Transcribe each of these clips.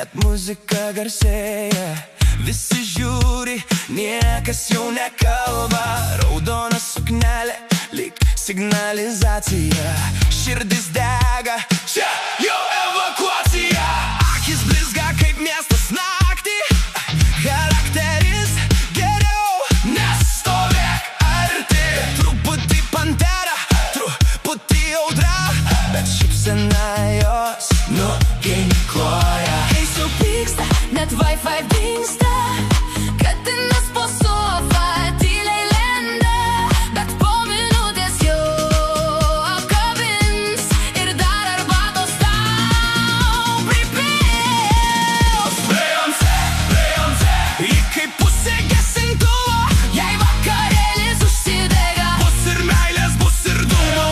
net muzika garsėja. Visi žiūri, niekas jau nekalba. Raudona suknelė, lyg signalizacija. Širdis dega, čia jau evakuacija. Akis blizga kaip miestas naktį. Charakteris geriau nestovėk arti. Truputį pantera, truputį audra, bet šypsena jos nuginkluoja. Kai supyksta, net Wi-Fi dingsta. Katinas po sofa tyliai lenda, bet po minutės jau apkabins ir dar arbatos tau pripils. Beyoncé, ji kaip pusė gesintuvo. Jei vakarėlis užsidega, bus ir meilės, bus ir dūmų.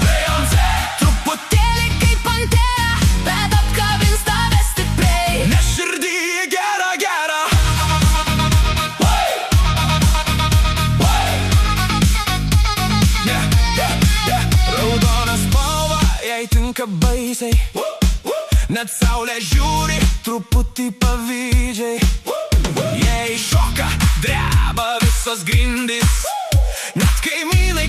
Beyoncé, Truputėlį kaip pantera, bet apkabins tave stipriai. nes širdį gera, gera. Raudona spalva jai tinka baisiai. Net saulė žiūri truputį pavydžiai. Jei šoka, dreba visos grindys. Net kaimynai